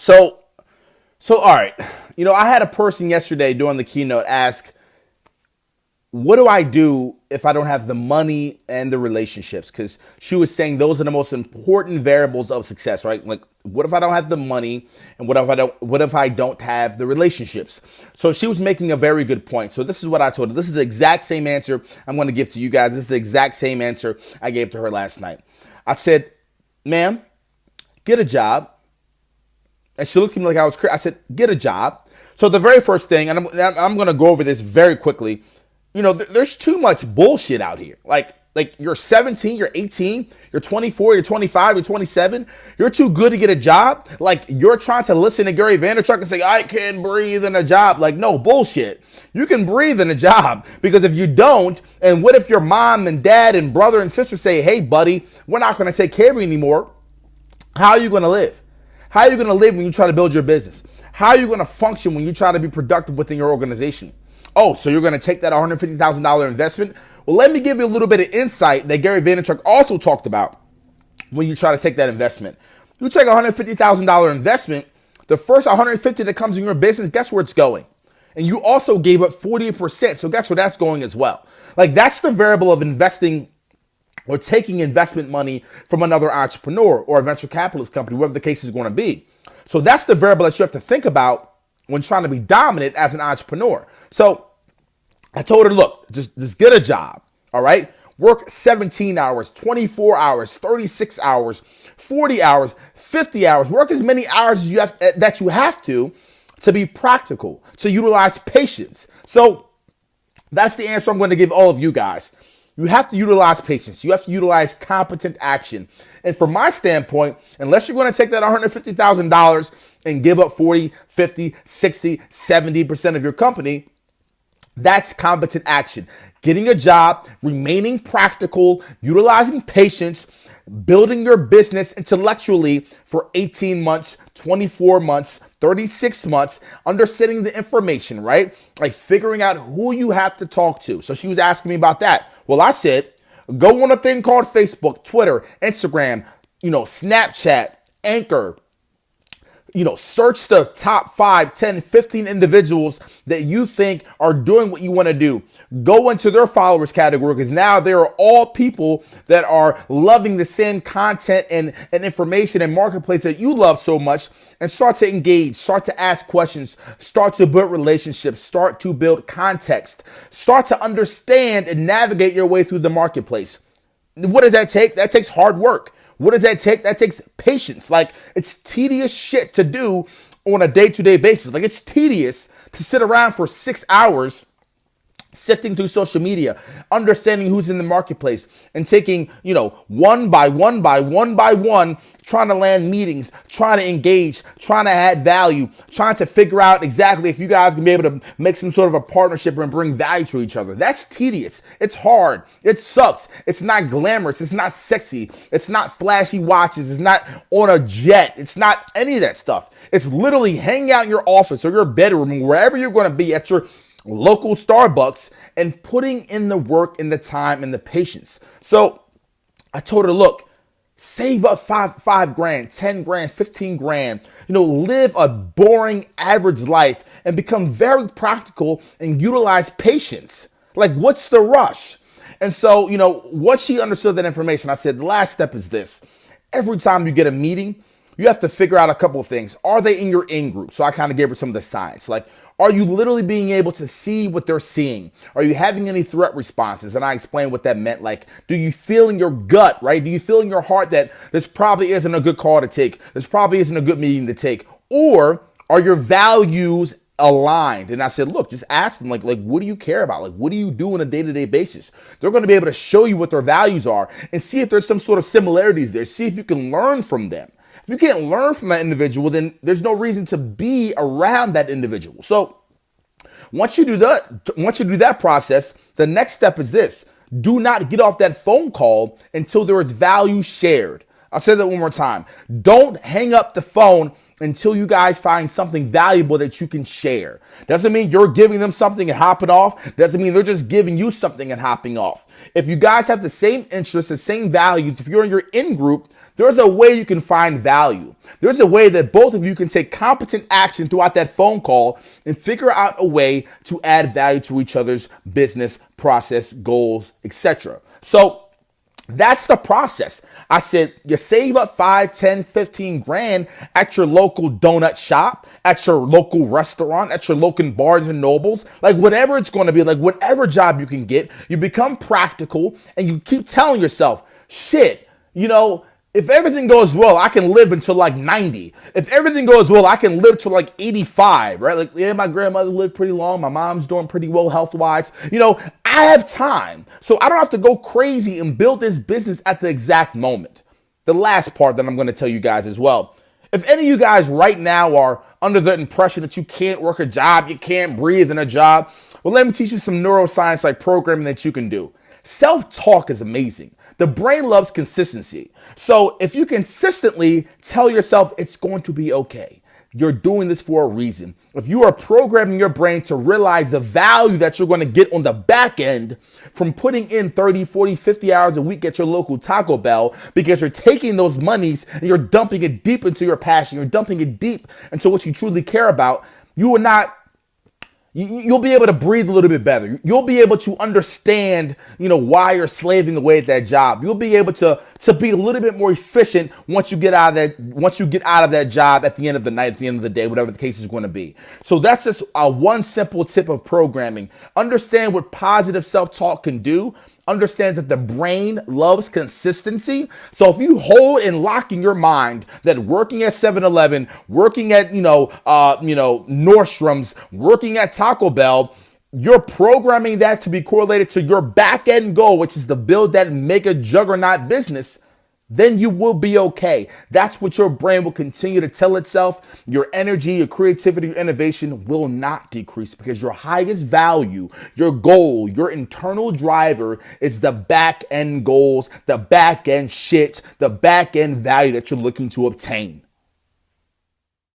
So, all right. I had a person yesterday during the keynote ask, what do I do if I don't have the money and the relationships? Because she was saying those are the most important variables of success, right? Like, what if I don't have the money, and what if I don't have the relationships? So she was making a very good point. So this is what I told her. This is the exact same answer I'm going to give to you guys. This is the exact same answer I gave to her last night. I said, ma'am, get a job. And she looked at me like I was crazy. I said, get a job. So the very first thing, and I'm going to go over this very quickly. There's too much bullshit out here. Like you're 17, you're 18, you're 24, you're 25, you're 27. You're too good to get a job. Like, you're trying to listen to Gary Vaynerchuk and say, I can breathe in a job. Like, no, bullshit. You can breathe in a job, because if you don't, and what if your mom and dad and brother and sister say, hey, buddy, we're not going to take care of you anymore? How are you going to live? How are you going to live when you try to build your business? How are you going to function when you try to be productive within your organization? Oh, so you're going to take that $150,000 investment? Well, let me give you a little bit of insight that Gary Vaynerchuk also talked about when you try to take that investment. You take a $150,000 investment, the first $150 that comes in your business, guess where it's going? And you also gave up 40%, so guess where that's going as well? Like, that's the variable of investing or taking investment money from another entrepreneur or a venture capitalist company, whatever the case is going to be. So that's the variable that you have to think about when trying to be dominant as an entrepreneur. So I told her, look, just get a job, all right? Work 17 hours, 24 hours, 36 hours, 40 hours, 50 hours. Work as many hours as you have to be practical, to utilize patience. So that's the answer I'm going to give all of you guys. You have to utilize patience. You have to utilize competent action. And from my standpoint, unless you're going to take that $150,000 and give up 40, 50, 60, 70% of your company, that's competent action. Getting a job, remaining practical, utilizing patience, building your business intellectually for 18 months, 24 months, 36 months, understanding the information, right? Like, figuring out who you have to talk to. So she was asking me about that. Well, I said, go on a thing called Facebook, Twitter, Instagram, Snapchat, Anchor. Search the top 5, 10, 15 individuals that you think are doing what you want to do. Go into their followers category, because now they are all people that are loving the same content and information and marketplace that you love so much, and start to engage, start to ask questions, start to build relationships, start to build context, start to understand and navigate your way through the marketplace. What does that take? That takes hard work. What does that take? That takes patience. Like, it's tedious shit to do on a day-to-day basis. Like, it's tedious to sit around for 6 hours sifting through social media, understanding who's in the marketplace, and taking, one by one, trying to land meetings, trying to engage, trying to add value, trying to figure out exactly if you guys can be able to make some sort of a partnership and bring value to each other. That's tedious. It's hard. It sucks. It's not glamorous. It's not sexy. It's not flashy watches. It's not on a jet. It's not any of that stuff. It's literally hanging out in your office or your bedroom, wherever you're going to be, at your local Starbucks, and putting in the work and the time and the patience. So I told her, look, save up five grand, 10 grand, 15 grand, live a boring average life and become very practical and utilize patience. Like, what's the rush? And so, once she understood that information, I said, the last step is this. Every time you get a meeting, you have to figure out a couple of things. Are they in your in-group? So I kind of gave her some of the science. Like, are you literally being able to see what they're seeing? Are you having any threat responses? And I explained what that meant. Like, do you feel in your gut, right? Do you feel in your heart that this probably isn't a good call to take? This probably isn't a good meeting to take? Or are your values aligned? And I said, look, just ask them, like, what do you care about? Like, what do you do on a day-to-day basis? They're going to be able to show you what their values are and see if there's some sort of similarities there. See if you can learn from them. If you can't learn from that individual, then there's no reason to be around that individual. So once you do that process, the next step is this. Do not get off that phone call until there is value shared. I'll say that one more time. Don't hang up the phone until you guys find something valuable that you can share. Doesn't mean you're giving them something and hopping off. Doesn't mean they're just giving you something and hopping off. If you guys have the same interests, the same values, if you're in your in group, there's a way you can find value. There's a way that both of you can take competent action throughout that phone call and figure out a way to add value to each other's business, process, goals, etc. So that's the process. I said, you save up 5, 10, 15 grand at your local donut shop, at your local restaurant, at your local Barnes and Nobles, like whatever it's going to be, like whatever job you can get, you become practical and you keep telling yourself, shit, if everything goes well, I can live until like 90. If everything goes well, I can live till like 85, right? Like, yeah, my grandmother lived pretty long. My mom's doing pretty well health-wise. I have time. So I don't have to go crazy and build this business at the exact moment. The last part that I'm going to tell you guys as well. If any of you guys right now are under the impression that you can't work a job, you can't breathe in a job, well, let me teach you some neuroscience like programming that you can do. Self-talk is amazing. The brain loves consistency. So if you consistently tell yourself it's going to be okay, you're doing this for a reason. If you are programming your brain to realize the value that you're going to get on the back end from putting in 30, 40, 50 hours a week at your local Taco Bell, because you're taking those monies and you're dumping it deep into your passion, you're dumping it deep into what you truly care about, you'll be able to breathe a little bit better. You'll be able to understand, why you're slaving away at that job. You'll be able to be a little bit more efficient once you get out of that job at the end of the night, at the end of the day, whatever the case is going to be. So that's just one simple tip of programming. Understand what positive self-talk can do. Understand that the brain loves consistency. So if you hold and lock in your mind that working at 7-Eleven, working at, Nordstrom's, working at Taco Bell, you're programming that to be correlated to your back end goal, which is to build that mega juggernaut business, then you will be okay. That's what your brain will continue to tell itself. Your energy, your creativity, your innovation will not decrease because your highest value, your goal, your internal driver is the back end goals, the back end shit, the back end value that you're looking to obtain.